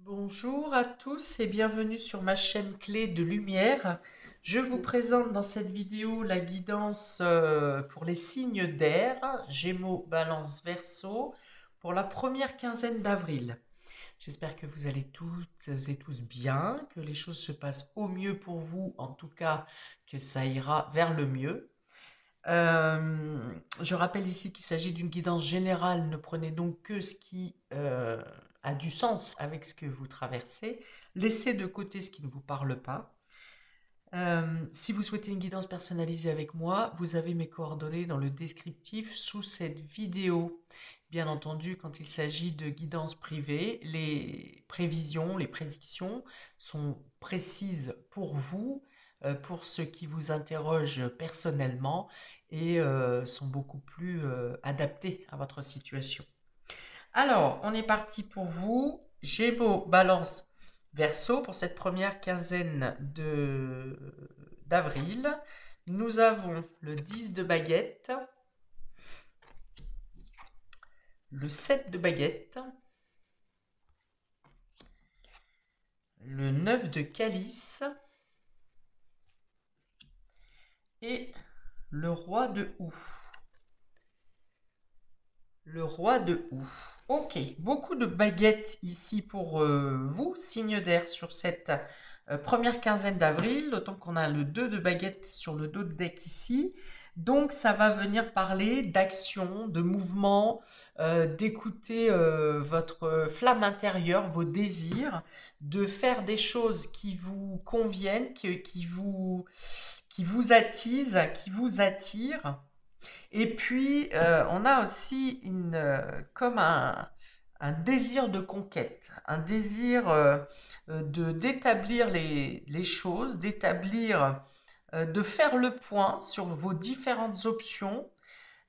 Bonjour à tous et bienvenue sur ma chaîne Clé de Lumière. Je vous présente dans cette vidéo la guidance pour les signes d'air, Gémeaux, Balance, Verseau, pour la première quinzaine d'avril. J'espère que vous allez toutes et tous bien, que les choses se passent au mieux pour vous, en tout cas que ça ira vers le mieux. Je rappelle ici qu'il s'agit d'une guidance générale. Ne prenez donc que ce qui a du sens avec ce que vous traversez. Laissez de côté ce qui ne vous parle pas. Si vous souhaitez une guidance personnalisée avec moi, vous avez mes coordonnées dans le descriptif sous cette vidéo. Bien entendu, quand il s'agit de guidance privée, les prévisions, les prédictions sont précises pour vous, pour ceux qui vous interrogent personnellement et sont beaucoup plus adaptées à votre situation. Alors, on est parti pour vous. Gémeaux, Balance, Verseau pour cette première quinzaine d'avril. Nous avons le 10 de baguette, le 7 de baguette, le 9 de calice et le roi de houx. Le roi de houx. Ok, beaucoup de baguettes ici pour vous, signe d'air, sur cette première quinzaine d'avril, d'autant qu'on a le 2 de baguettes sur le dos de deck ici. Donc ça va venir parler d'action, de mouvement, d'écouter votre flamme intérieure, vos désirs, de faire des choses qui vous conviennent, qui vous attisent, qui vous attirent. Et puis, on a aussi comme un désir de conquête, un désir d'établir les choses, de faire le point sur vos différentes options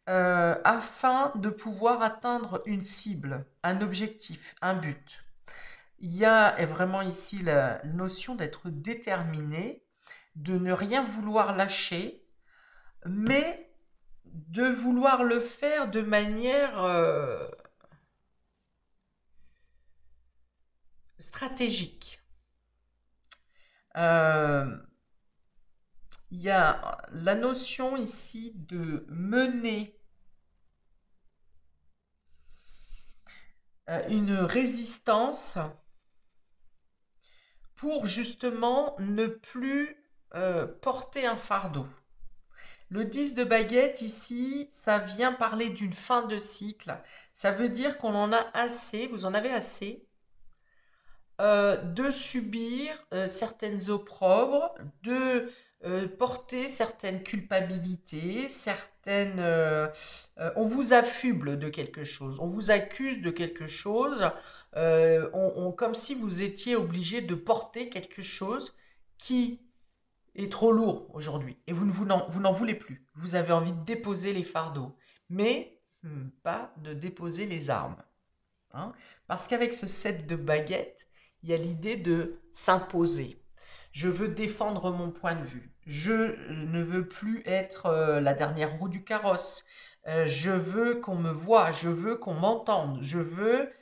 afin de pouvoir atteindre une cible, un objectif, un but. Il y a vraiment ici la notion d'être déterminé, de ne rien vouloir lâcher, mais de vouloir le faire de manière stratégique. Euh, Il y a la notion ici de mener une résistance pour justement ne plus porter un fardeau. Le 10 de baguette ici, ça vient parler d'une fin de cycle. Ça veut dire qu'on en a assez, vous en avez assez de subir certaines opprobres, de porter certaines culpabilités, on vous affuble de quelque chose, on vous accuse de quelque chose, comme si vous étiez obligé de porter quelque chose qui est trop lourd aujourd'hui. Et vous n'en voulez plus. Vous avez envie de déposer les fardeaux, mais pas de déposer les armes. Hein, parce qu'avec ce set de baguettes, il y a l'idée de s'imposer. Je veux défendre mon point de vue. Je ne veux plus être la dernière roue du carrosse. Je veux qu'on me voie. Je veux qu'on m'entende. Je veux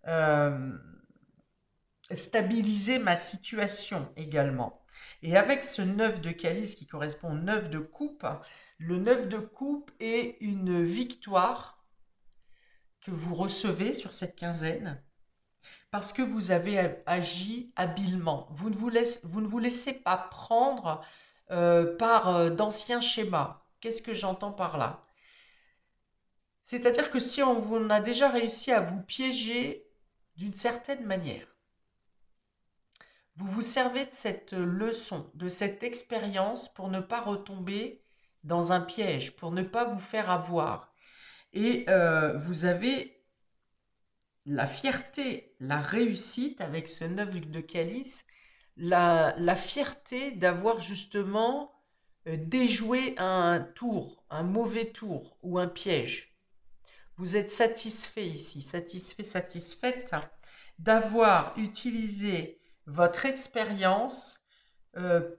euh, stabiliser ma situation également. Et avec ce 9 de calice qui correspond au 9 de coupe, le 9 de coupe est une victoire que vous recevez sur cette quinzaine parce que vous avez agi habilement. Vous ne vous laissez pas prendre par d'anciens schémas. Qu'est-ce que j'entends par là? C'est-à-dire que si on a déjà réussi à vous piéger d'une certaine manière, vous vous servez de cette leçon, de cette expérience pour ne pas retomber dans un piège, pour ne pas vous faire avoir. Et vous avez la fierté, la réussite avec ce 9 de calice, la fierté d'avoir justement déjoué un tour, un mauvais tour ou un piège. Vous êtes satisfait ici, satisfait, satisfaite d'avoir utilisé votre expérience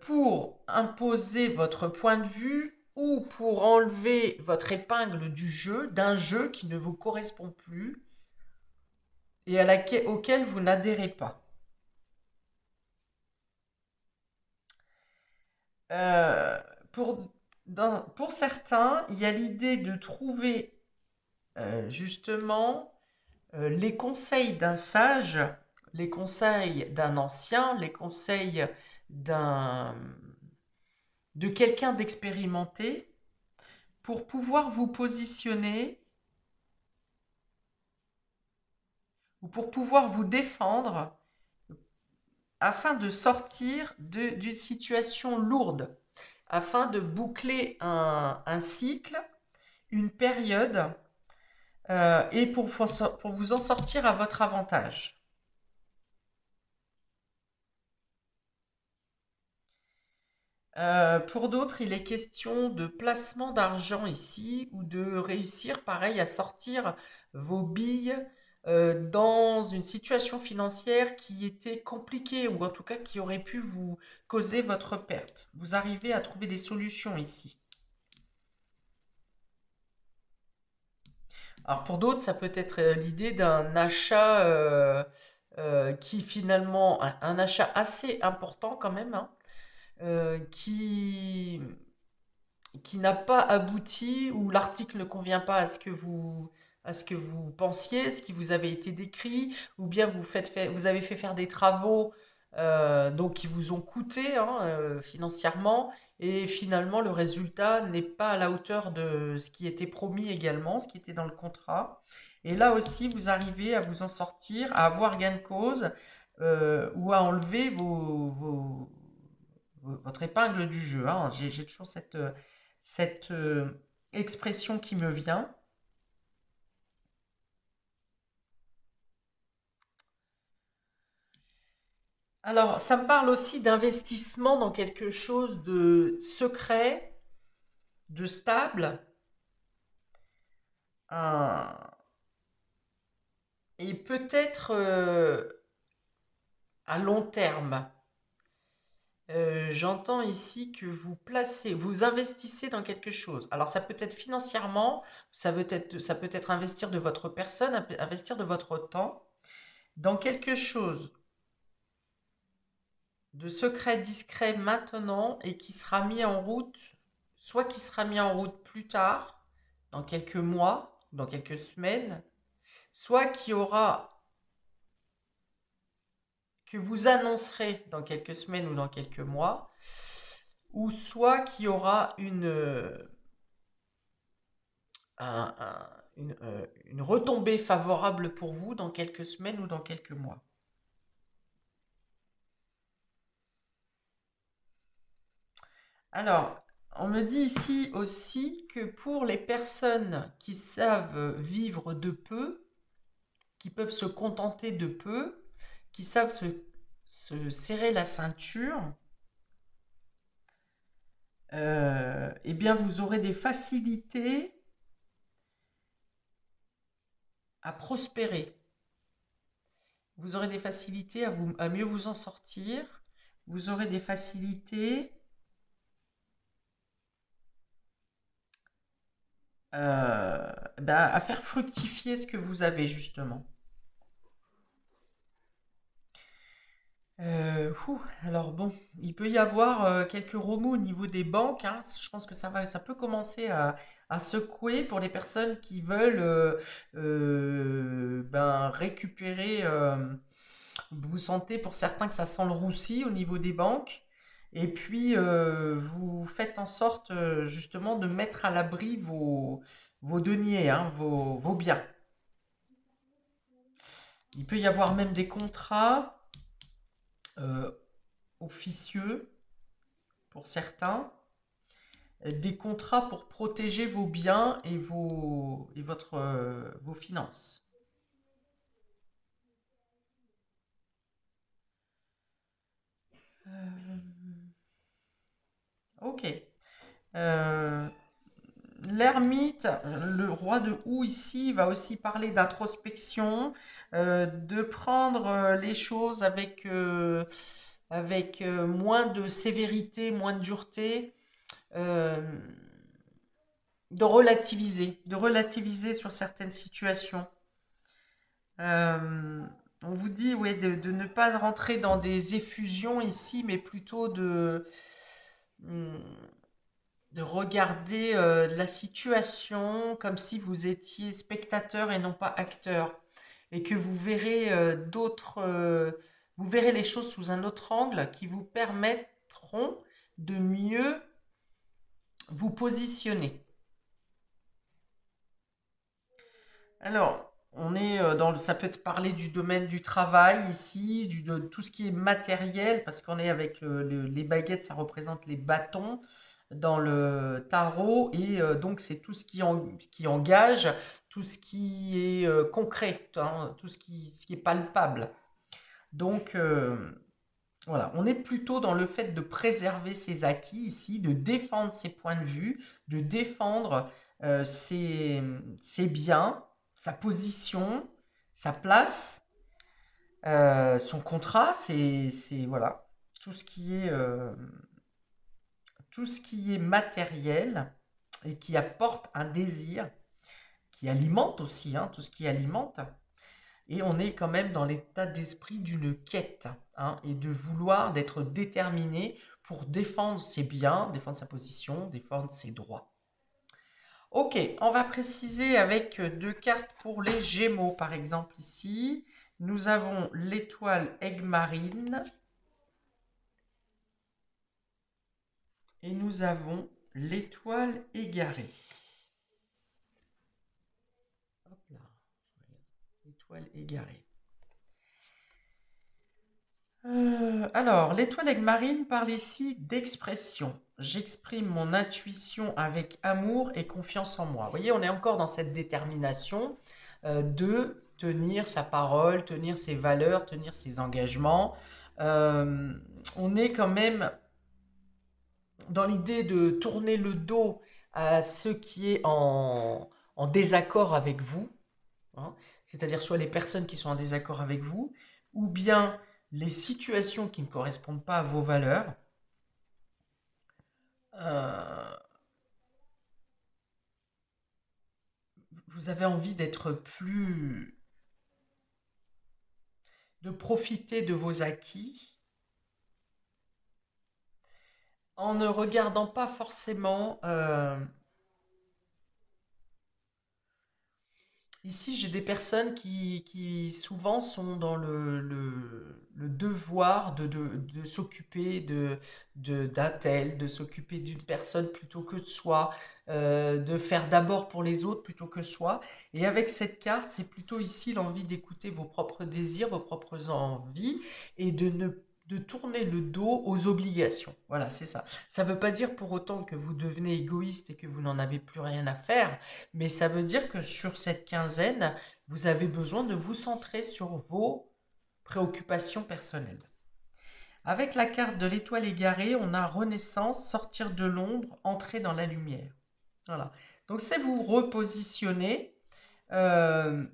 pour imposer votre point de vue ou pour enlever votre épingle du jeu, d'un jeu qui ne vous correspond plus et auquel vous n'adhérez pas. Euh, pour, pour certains, il y a l'idée de trouver justement les conseils d'un sage, les conseils d'un ancien, les conseils d'un, de quelqu'un d'expérimenté pour pouvoir vous positionner ou pour pouvoir vous défendre afin de sortir d'une situation lourde, afin de boucler un cycle, une période, et pour vous en sortir à votre avantage. Pour d'autres, il est question de placement d'argent ici ou de réussir, pareil, à sortir vos billes dans une situation financière qui était compliquée ou en tout cas qui aurait pu vous causer votre perte. Vous arrivez à trouver des solutions ici. Alors pour d'autres, ça peut être l'idée d'un achat qui finalement, un achat assez important quand même, hein, qui n'a pas abouti ou l'article ne convient pas à ce que vous pensiez, ce qui vous avait été décrit, ou bien vous avez fait faire des travaux donc qui vous ont coûté hein, financièrement, et finalement le résultat n'est pas à la hauteur de ce qui était promis également, ce qui était dans le contrat. Et là aussi, vous arrivez à vous en sortir, à avoir gain de cause ou à enlever votre épingle du jeu. Hein. J'ai toujours cette expression qui me vient. Alors, ça me parle aussi d'investissement dans quelque chose de secret, de stable, euh, et peut-être à long terme. J'entends ici que vous investissez dans quelque chose. Alors, ça peut être financièrement, ça peut être investir de votre personne, investir de votre temps dans quelque chose de secret discret maintenant et qui sera mis en route, soit qui sera mis en route plus tard, dans quelques mois, dans quelques semaines, soit qui aura, que vous annoncerez dans quelques semaines ou dans quelques mois, ou soit qui aura une retombée favorable pour vous dans quelques semaines ou dans quelques mois. Alors, on me dit ici aussi que pour les personnes qui savent vivre de peu, qui peuvent se contenter de peu, qui savent se serrer la ceinture, eh bien vous aurez des facilités à prospérer. Vous aurez des facilités à mieux vous en sortir. Vous aurez des facilités à faire fructifier ce que vous avez justement. Alors bon, il peut y avoir quelques remous au niveau des banques, hein. Je pense que ça peut commencer à secouer pour les personnes qui veulent récupérer. Vous sentez pour certains que ça sent le roussi au niveau des banques. Et puis vous faites en sorte justement de mettre à l'abri vos deniers, hein, vos biens. Il peut y avoir même des contrats euh, officieux pour certains, des contrats pour protéger vos biens et vos finances. Ok. Euh, L'ermite, le roi de Hou ici, va aussi parler d'introspection, de prendre les choses avec moins de sévérité, moins de dureté, euh, de relativiser sur certaines situations. Euh, on vous dit ouais, de ne pas rentrer dans des effusions ici, mais plutôt de regarder la situation comme si vous étiez spectateur et non pas acteur, et que vous verrez vous verrez les choses sous un autre angle qui vous permettront de mieux vous positionner. Alors, on est ça peut être parler du domaine du travail ici, de tout ce qui est matériel, parce qu'on est avec les baguettes, ça représente les bâtons dans le tarot, et donc c'est tout ce qui engage, tout ce qui est concret, hein, tout ce qui est palpable. Donc, voilà, on est plutôt dans le fait de préserver ses acquis ici, de défendre ses points de vue, de défendre ses biens, sa position, sa place, son contrat, voilà, tout ce qui est, tout ce qui est matériel et qui apporte un désir, qui alimente aussi, hein, tout ce qui alimente. Et on est quand même dans l'état d'esprit d'une quête, hein, et de vouloir, d'être déterminé pour défendre ses biens, défendre sa position, défendre ses droits. Ok, on va préciser avec deux cartes pour les Gémeaux, par exemple ici. Nous avons l'étoile aigle marine et nous avons l'étoile égarée. Hop là, l'étoile égarée. Alors, l'étoile aigle marine parle ici d'expression. J'exprime mon intuition avec amour et confiance en moi. Vous voyez, on est encore dans cette détermination de tenir sa parole, tenir ses valeurs, tenir ses engagements. On est quand même dans l'idée de tourner le dos à ce qui est en désaccord avec vous, hein. C'est-à-dire soit les personnes qui sont en désaccord avec vous, ou bien les situations qui ne correspondent pas à vos valeurs. Euh, vous avez envie d'être de profiter de vos acquis en ne regardant pas forcément. Ici, j'ai des personnes qui souvent sont dans le devoir de s'occuper d'un tel, de s'occuper d'une personne plutôt que de soi, de faire d'abord pour les autres plutôt que soi. Et avec cette carte, c'est plutôt ici l'envie d'écouter vos propres désirs, vos propres envies, et de tourner le dos aux obligations. Voilà, c'est ça. Ça ne veut pas dire pour autant que vous devenez égoïste et que vous n'en avez plus rien à faire, mais ça veut dire que sur cette quinzaine, vous avez besoin de vous centrer sur vos préoccupations personnelles. Avec la carte de l'étoile égarée, on a renaissance, sortir de l'ombre, entrer dans la lumière. Voilà. Donc c'est vous repositionner. euh,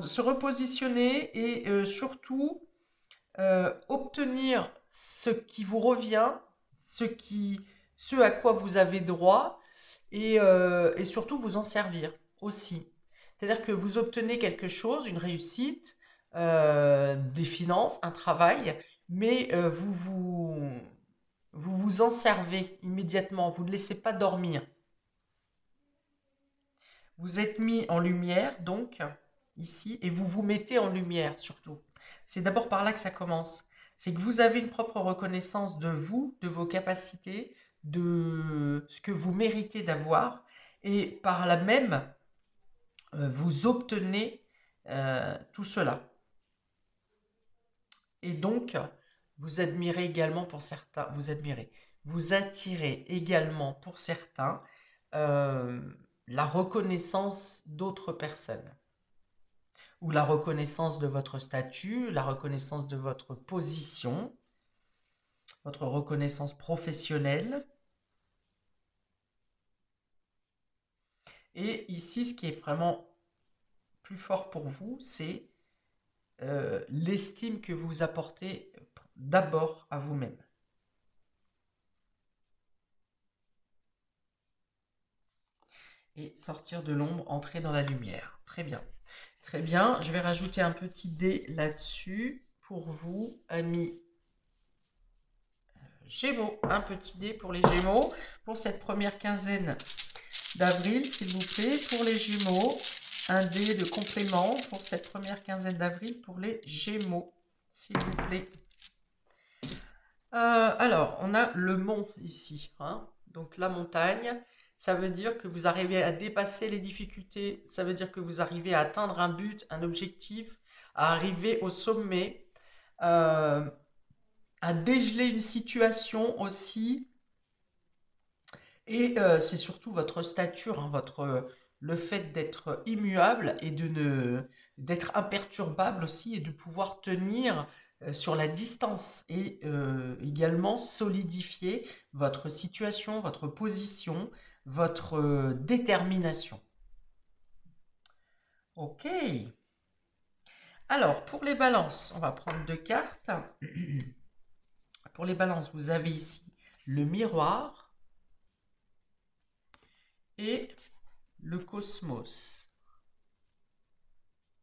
Se repositionner et surtout obtenir ce qui vous revient, ce à quoi vous avez droit, et surtout vous en servir aussi. C'est-à-dire que vous obtenez quelque chose, une réussite, des finances, un travail, mais vous vous en servez immédiatement, vous ne laissez pas dormir. Vous êtes mis en lumière, donc, ici, et vous vous mettez en lumière, surtout. C'est d'abord par là que ça commence. C'est que vous avez une propre reconnaissance de vous, de vos capacités, de ce que vous méritez d'avoir, et par là même, vous obtenez tout cela. Et donc, vous admirez également pour certains, vous attirez également pour certains euh, la reconnaissance d'autres personnes, ou la reconnaissance de votre statut, la reconnaissance de votre position, votre reconnaissance professionnelle. Et ici, ce qui est vraiment plus fort pour vous, c'est l'estime que vous apportez d'abord à vous-même. Et sortir de l'ombre, entrer dans la lumière. Très bien. Très bien. Je vais rajouter un petit dé là-dessus pour vous, amis Gémeaux. Un petit dé pour les Gémeaux pour cette première quinzaine d'avril, s'il vous plaît. Pour les Gémeaux, un dé de complément pour cette première quinzaine d'avril pour les Gémeaux, s'il vous plaît. Alors, on a le mont ici, hein. Donc la montagne, ça veut dire que vous arrivez à dépasser les difficultés, ça veut dire que vous arrivez à atteindre un but, un objectif, à arriver au sommet, euh, à dégeler une situation aussi. Et c'est surtout votre stature, hein, le fait d'être immuable et d'être imperturbable aussi et de pouvoir tenir sur la distance et également solidifier votre situation, votre position, votre détermination. Ok. Alors, pour les balances, on va prendre 2 cartes. Pour les balances, vous avez ici le miroir et le cosmos.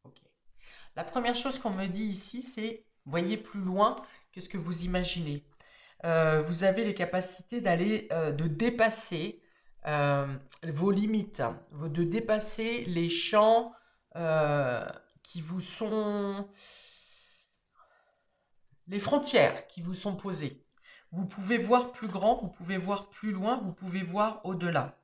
Ok. La première chose qu'on me dit ici, c'est voyez plus loin que ce que vous imaginez. Vous avez les capacités de dépasser vos limites, de dépasser les champs qui vous sont, les frontières qui vous sont posées. Vous pouvez voir plus grand, vous pouvez voir plus loin, vous pouvez voir au-delà.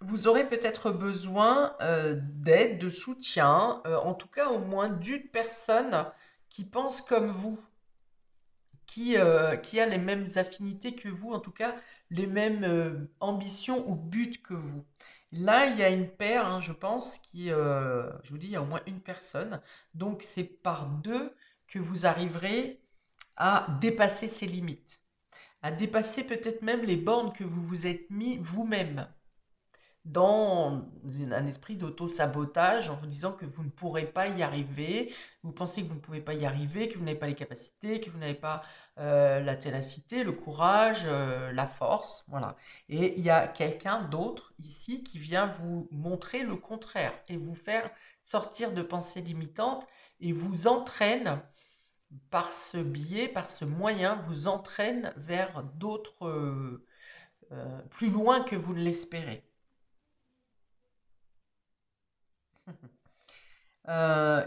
Vous aurez peut-être besoin d'aide, de soutien, en tout cas au moins d'une personne qui pense comme vous, qui a les mêmes affinités que vous, en tout cas les mêmes ambitions ou buts que vous. Là, il y a une paire, hein, je pense, je vous dis, il y a au moins une personne. Donc, c'est par deux que vous arriverez à dépasser ces limites, à dépasser peut-être même les bornes que vous vous êtes mis vous-même dans un esprit d'auto-sabotage en vous disant que vous ne pourrez pas y arriver, vous pensez que vous ne pouvez pas y arriver, que vous n'avez pas les capacités, que vous n'avez pas la ténacité, le courage, la force, voilà. Et il y a quelqu'un d'autre ici qui vient vous montrer le contraire et vous faire sortir de pensées limitantes et vous entraîne par ce biais, par ce moyen, vous entraîne vers d'autres, plus loin que vous ne l'espérez.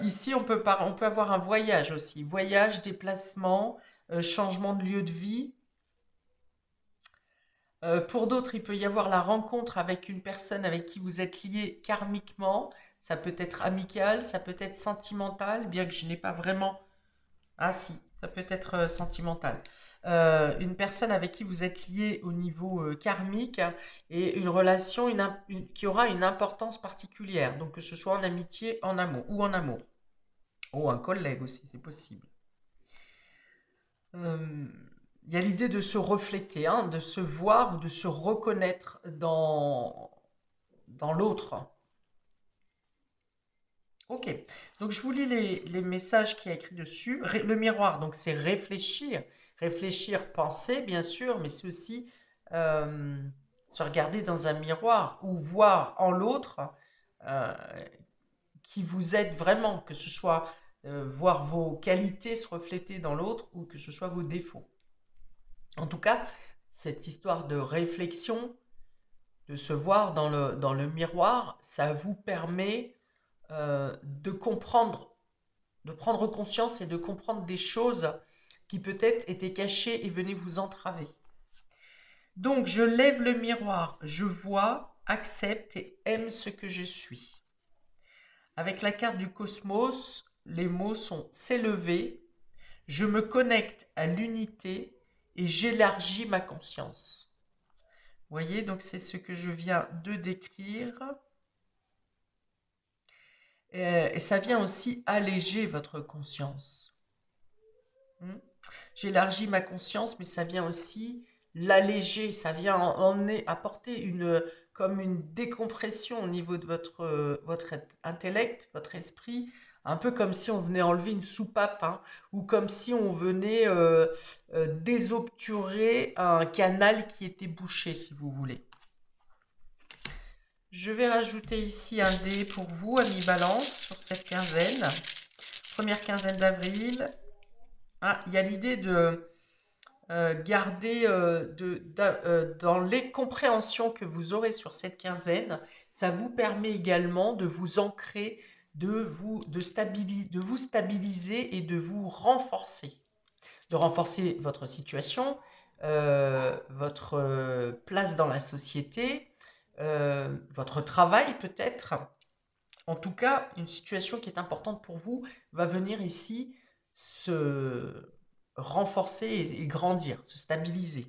Ici, on peut avoir un voyage aussi. Voyage, déplacement, changement de lieu de vie. Pour d'autres, il peut y avoir la rencontre avec une personne avec qui vous êtes lié karmiquement. Ça peut être amical, ça peut être sentimental, bien que je n'ai pas vraiment. Ah si, ça peut être sentimental. Une personne avec qui vous êtes lié au niveau karmique et une relation qui aura une importance particulière. Donc que ce soit en amitié, en amour ou en amour. Oh, un collègue aussi, c'est possible. Euh, Il y a l'idée de se refléter, hein, de se voir ou de se reconnaître dans l'autre. Ok, donc je vous lis les messages qu'il y a écrit dessus. Le miroir, donc c'est réfléchir. Réfléchir, penser, bien sûr, mais c'est aussi euh, se regarder dans un miroir ou voir en l'autre euh, qui vous aide vraiment, que ce soit voir vos qualités se refléter dans l'autre ou que ce soit vos défauts. En tout cas, cette histoire de réflexion, de se voir dans le miroir, ça vous permet de comprendre, de prendre conscience et de comprendre des choses qui peut-être étaient cachées et venaient vous entraver. Donc, je lève le miroir, je vois, accepte et aime ce que je suis. Avec la carte du cosmos, les mots sont s'élever, je me connecte à l'unité et j'élargis ma conscience. Vous voyez, donc c'est ce que je viens de décrire. Et ça vient aussi alléger votre conscience. J'élargis ma conscience, mais ça vient aussi l'alléger. Ça vient apporter comme une décompression au niveau de votre intellect, votre esprit. Un peu comme si on venait enlever une soupape, hein, ou comme si on venait désobturer un canal qui était bouché, si vous voulez. Je vais rajouter ici un dé pour vous, amis Balance, sur cette quinzaine. Première quinzaine d'avril. Ah, il y a l'idée de garder dans les compréhensions que vous aurez sur cette quinzaine, ça vous permet également de vous ancrer, de vous stabiliser et de vous renforcer. De renforcer votre situation, votre place dans la société, votre travail peut-être. En tout cas, une situation qui est importante pour vous va venir ici se renforcer et grandir, se stabiliser,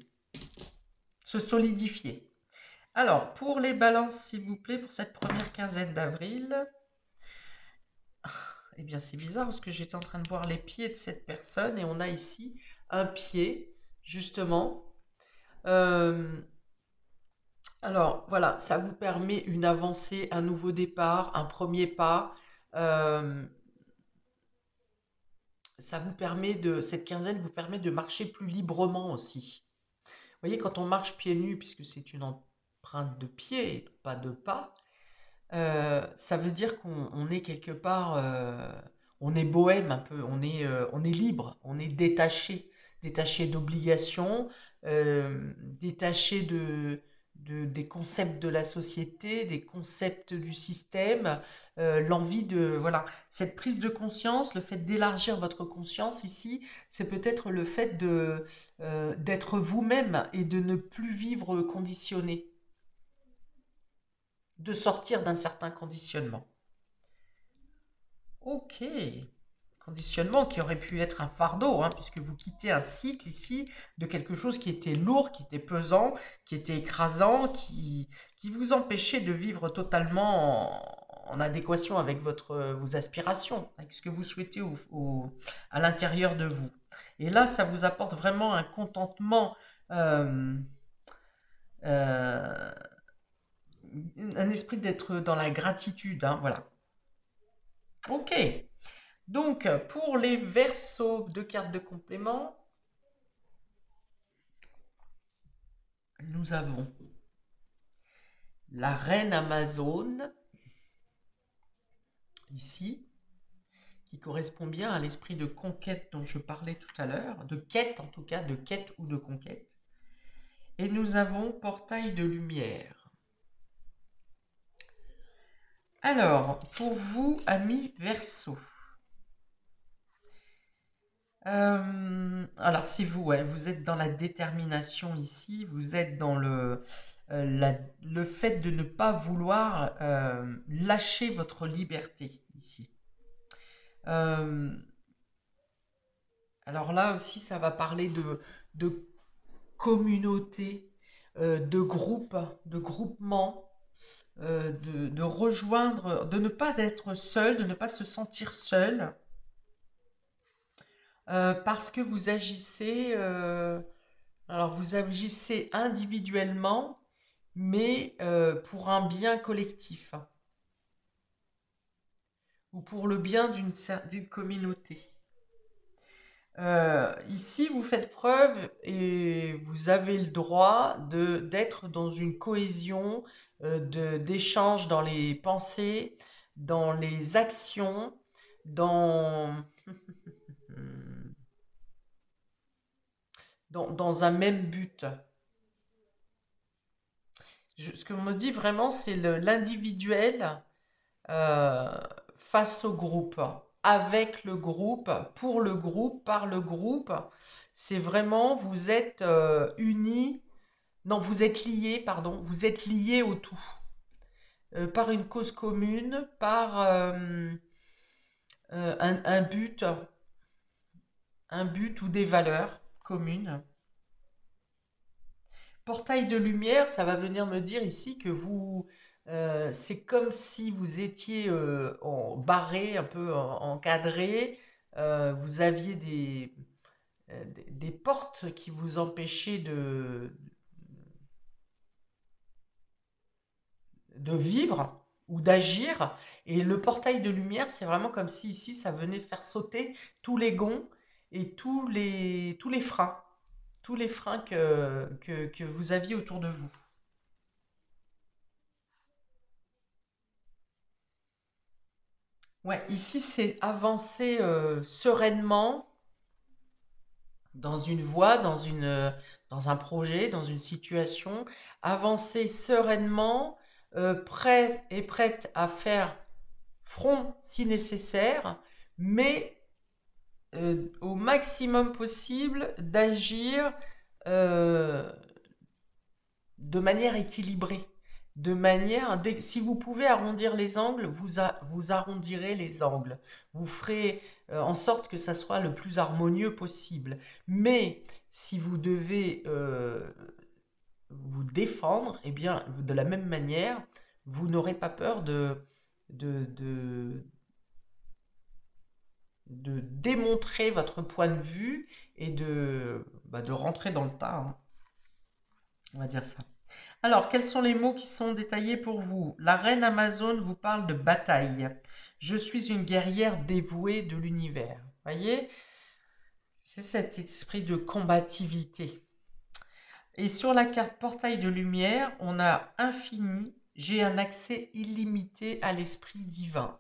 se solidifier. Alors, pour les balances, s'il vous plaît, pour cette première quinzaine d'avril, eh bien, c'est bizarre parce que j'étais en train de voir les pieds de cette personne et on a ici un pied, justement. Alors, voilà, ça vous permet une avancée, un nouveau départ, un premier pas. Euh, cette quinzaine vous permet de marcher plus librement aussi. Vous voyez, quand on marche pieds nus, puisque c'est une empreinte de pied, pas de pas, ça veut dire qu'on est quelque part, on est bohème un peu, on est libre, on est détaché, détaché d'obligations, détaché des concepts de la société, des concepts du système, l'envie de, voilà, cette prise de conscience, le fait d'élargir votre conscience ici, c'est peut-être le fait d'être vous-même et de ne plus vivre conditionné, de sortir d'un certain conditionnement. Ok. Conditionnement qui aurait pu être un fardeau, hein, puisque vous quittez un cycle ici de quelque chose qui était lourd, qui était pesant, qui était écrasant, qui vous empêchait de vivre totalement en adéquation avec vos aspirations, avec ce que vous souhaitez à l'intérieur de vous. Et là, ça vous apporte vraiment un contentement, euh, euh, un esprit d'être dans la gratitude, hein, voilà. Ok. Donc, pour les versos de cartes de complément, nous avons la reine Amazone, ici, qui correspond bien à l'esprit de conquête dont je parlais tout à l'heure, de quête en tout cas, de quête ou de conquête. Et nous avons portail de lumière. Alors, pour vous, amis Verseau, alors c'est vous, ouais, vous êtes dans la détermination ici, vous êtes dans le fait de ne pas vouloir lâcher votre liberté ici. Euh, alors là aussi, ça va parler de communauté, de groupe, de groupement, de rejoindre, de ne pas être seul, de ne pas se sentir seul. Parce que vous agissez, alors vous agissez individuellement, mais pour un bien collectif ou pour le bien d'une communauté. Ici, vous faites preuve et vous avez le droit d'être dans une cohésion d'échange dans les pensées, dans les actions, dans dans un même but. Ce que me dit vraiment, c'est l'individuel euh, face au groupe, avec le groupe, pour le groupe, par le groupe. C'est vraiment, vous êtes unis, non, vous êtes liés, pardon, vous êtes liés au tout, par une cause commune, par un but ou des valeurs communes. Portail de lumière, ça va venir me dire ici que c'est comme si vous étiez barré, un peu encadré. Vous aviez des portes qui vous empêchaient de vivre ou d'agir. Et le portail de lumière, c'est vraiment comme si ici, ça venait faire sauter tous les gonds et tous les freins. Tous les freins que vous aviez autour de vous. Ouais, ici, c'est avancer sereinement dans une voie, dans un projet, dans une situation, avancer sereinement, prêt et prête à faire front si nécessaire, mais au maximum possible d'agir euh, de manière équilibrée. De manière, si vous pouvez arrondir les angles, vous arrondirez les angles. Vous ferez en sorte que ça soit le plus harmonieux possible. Mais si vous devez vous défendre, eh bien, de la même manière, vous n'aurez pas peur de, de, de démontrer votre point de vue et de rentrer dans le tas, hein. On va dire ça. Alors, quels sont les mots qui sont détaillés pour vous? La reine Amazon vous parle de bataille. Je suis une guerrière dévouée de l'univers. Voyez, c'est cet esprit de combativité. Et sur la carte portail de lumière, on a infini. J'ai un accès illimité à l'esprit divin.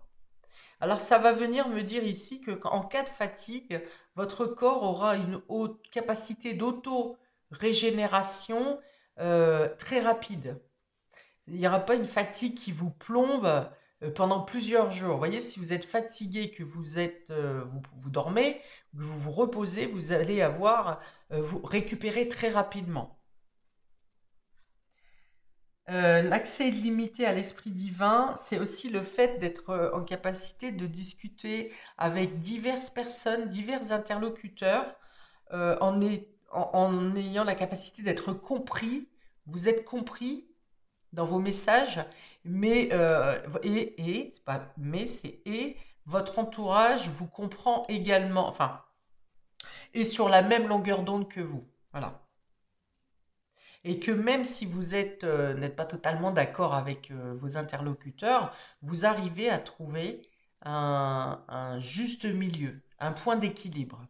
Alors, ça va venir me dire ici que en cas de fatigue, votre corps aura une haute capacité d'auto-régénération très rapide. Il n'y aura pas une fatigue qui vous plombe pendant plusieurs jours. Vous voyez, si vous êtes fatigué, que vous dormez, que vous vous reposez, vous allez vous récupérer très rapidement. L'accès illimité à l'esprit divin, c'est aussi le fait d'être en capacité de discuter avec diverses personnes, divers interlocuteurs, en ayant la capacité d'être compris. Vous êtes compris dans vos messages, mais c'est pas mais c'est et votre entourage vous comprend également, enfin, est sur la même longueur d'onde que vous. Voilà. Et que même si n'êtes pas totalement d'accord avec vos interlocuteurs, vous arrivez à trouver un juste milieu, un point d'équilibre.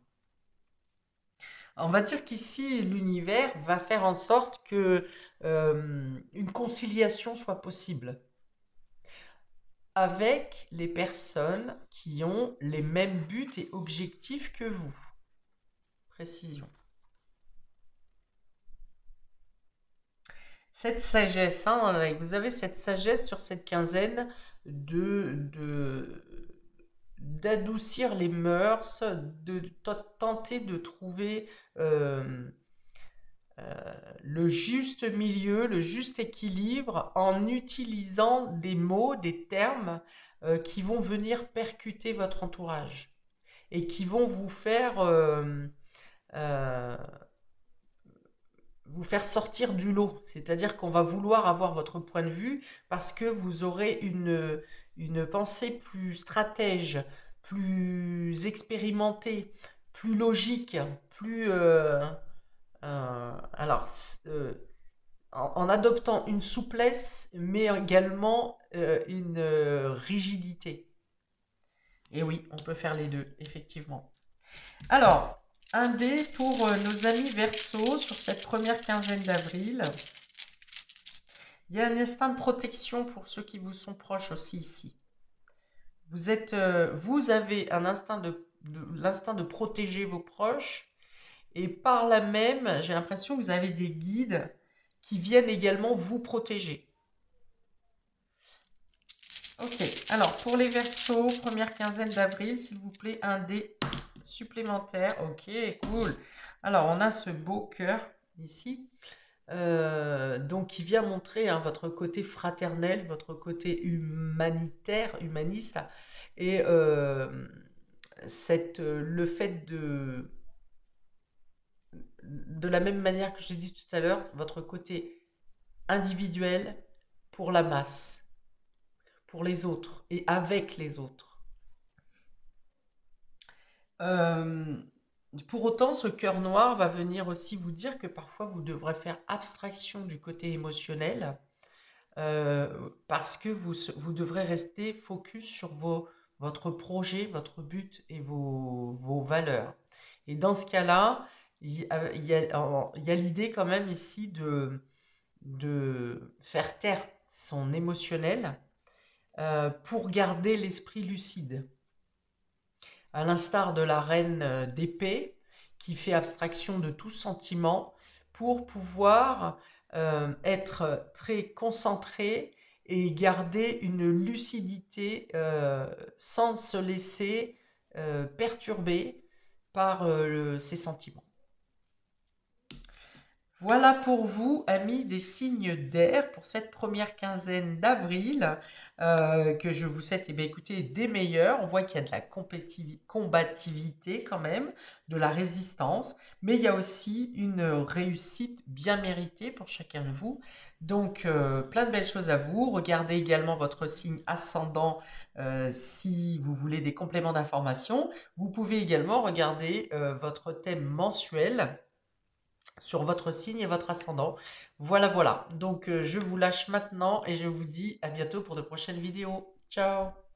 On va dire qu'ici, l'univers va faire en sorte que une conciliation soit possible avec les personnes qui ont les mêmes buts et objectifs que vous. Précision. Cette sagesse, hein, vous avez cette sagesse sur cette quinzaine d'adoucir les mœurs, de tenter de trouver le juste milieu, le juste équilibre en utilisant des mots, des termes qui vont venir percuter votre entourage et qui vont euh, vous faire sortir du lot. C'est-à-dire qu'on va vouloir avoir votre point de vue parce que vous aurez une pensée plus stratège, plus expérimentée, plus logique, plus... alors, en adoptant une souplesse, mais également une rigidité. Et oui, on peut faire les deux, effectivement. Alors, un dé pour nos amis Verseau sur cette première quinzaine d'avril. Il y a un instinct de protection pour ceux qui vous sont proches aussi ici. Vous avez un l'instinct de protéger vos proches et par là même, j'ai l'impression que vous avez des guides qui viennent également vous protéger. Ok, alors pour les Verseaux, première quinzaine d'avril, s'il vous plaît, un dé supplémentaire. Ok, cool. Alors on a ce beau cœur ici, donc qui vient montrer hein, votre côté fraternel, votre côté humanitaire, humaniste, et le fait de la même manière que j'ai dit tout à l'heure, votre côté individuel pour la masse, pour les autres et avec les autres. Euh, pour autant, ce cœur noir va venir aussi vous dire que parfois vous devrez faire abstraction du côté émotionnel parce que vous devrez rester focus sur votre projet, votre but et vos valeurs. Et dans ce cas-là, il y a l'idée quand même ici de faire taire son émotionnel pour garder l'esprit lucide. À l'instar de la reine d'épée, qui fait abstraction de tout sentiment pour pouvoir être très concentré et garder une lucidité sans se laisser perturber par ses sentiments. Voilà pour vous, amis des signes d'air, pour cette première quinzaine d'avril, que je vous souhaite, écoutez, des meilleurs. On voit qu'il y a de la combativité quand même, de la résistance, mais il y a aussi une réussite bien méritée pour chacun de vous. Donc, plein de belles choses à vous. Regardez également votre signe ascendant si vous voulez des compléments d'information. Vous pouvez également regarder votre thème mensuel sur votre signe et votre ascendant. Voilà, voilà. Donc, je vous lâche maintenant et je vous dis à bientôt pour de prochaines vidéos. Ciao!